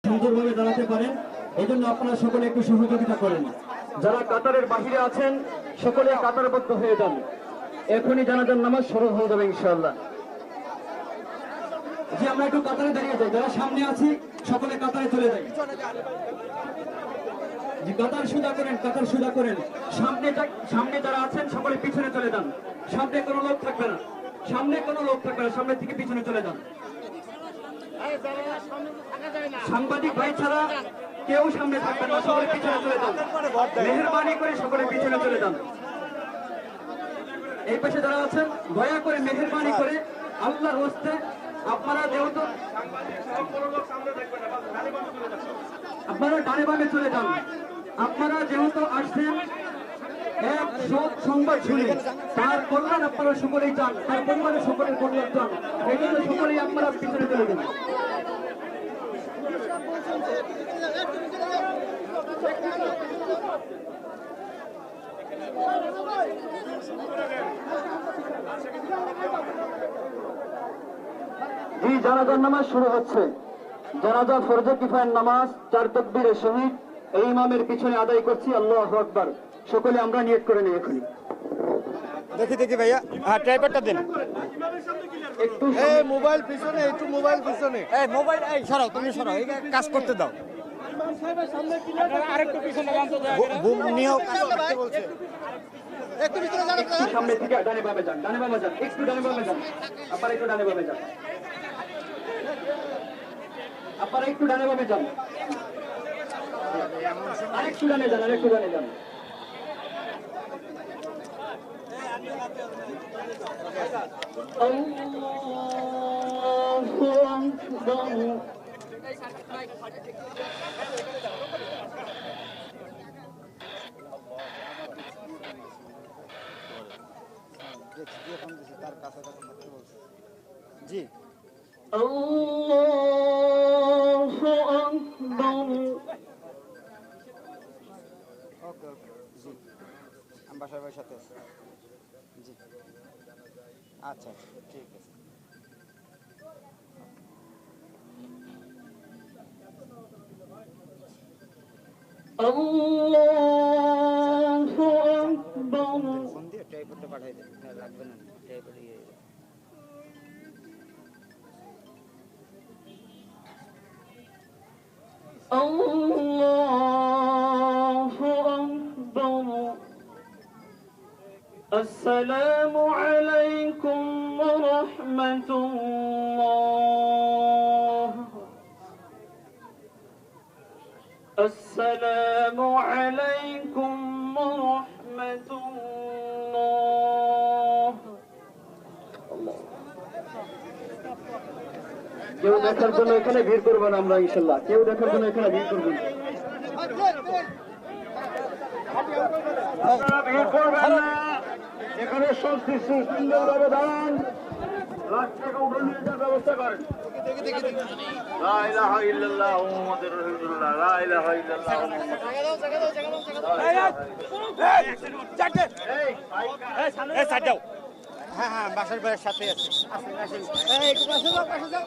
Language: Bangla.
সুন্দরভাবে দাঁড়াতে পারেন। এই জন্য আপনারা সকলে একটু সহযোগিতা করেন। যারা কাতারের বাহিরে আছেন সকলে কাতারবদ্ধ হয়ে যান। এখনই জানাজার নামাজ শুরু হয়ে যাবে ইনশাআল্লাহ। যে আমরা একটু কাতারে দাঁড়িয়ে যাই, যারা সামনে আছি সকলে কাতারে চলে যাই। যে কাতার সোজা করেন, কাতার সোজা করেন। সামনে যারা আছেন সকলে পিছনে চলে যান। সামনে কোনো লোক থাকবে না, সামনে কোনো লোক থাকবে না, সামনে থেকে পিছনে চলে যান। সাংবাদিক ভাই ছাড়া কেউ সামনে থাকবেন না, সকলে পিছনে চলে যান। মেহেরবানি করে সকলে পিছনে চলে যান। এই পাশে যারা আছেন দয়া করে মেহেরবানি করে আল্লাহর হস্তে আপনারা যেহেতু আপনারা ডানে বামে চলে যান। আপনারা যেহেতু আসছেন এক সৎ সংবাদ শুনে তার কল্যাণ আপনারা সকলেই চান, তার পরিবারের সকলের কল্যাণ চান। এই জন্য সকলেই আপনারা পিছনে চলে যান। জি, জানাজার নামাজ শুরু হচ্ছে। জানাজা ফরজে কিফায়ের নামাজ 4 তাকবীরের সহিত এই ইমামের পিছনে আদায় করছি। আল্লাহু আকবার। সকলে আমরা নিয়ত করে নিই এখনই। দেখি ভাইয়া, হ্যাঁ ট্রাইপডটা দেন। একটু মোবাইল পিছনে, একটু মোবাইল পিছনে। মোবাইল সরাও, তুমি সরাও, এই কাজ করতে দাও। আরেকটু পিছনে গান তো বুম নিও কাজ করতে বলছে। একটু পিছনে যান, একটু সামনে থেকে ডানে বামে যান, ডানে বামে যান, একটু ডানে বামে যান। আপনারা একটু ডানে বামে যান, আপনারা একটু ডানে বামে যান, আরেকটু ডানে যান, আরেকটু ডানে যান। জি আল্লাহু আকবার। ওকে জি, আমি বাসার ভাইয়ের সাথে আছি। জি আচ্ছা ঠিক আছে। আল্লাহু আকবার। ফোন দিয়ে ট্রাইপডটা পাঠাই দেন, লাগবে না ট্রাইপড। আল্লাহু আকবার। আসসালামু আলাইকুম ওয়া রাহমাতুল্লাহ। আসসালামু আলাইকুম ওয়া রাহমাতুল্লাহ। কেউ দেখার জন্য এখানে ভিড় করবেন আমরা ইনশাল্লাহ, কেউ দেখার জন্য এখানে ভিড় করবেন। ভিড় করবেন না, এখানে সুন্দরভাবে দাঁড়ান, লাশ থেকে উঠে নিয়ে যাওয়ার ব্যবস্থা করেন। লা ইলাহা ইল্লাল্লাহ মুহাম্মাদুর রাসূলুল্লাহ, লা ইলাহা ইল্লাল্লাহ। হ্যাঁ হ্যাঁ, বাসার ভাইয়ের সাথে আছে। একটু পাশে যাও, পাশে যাও।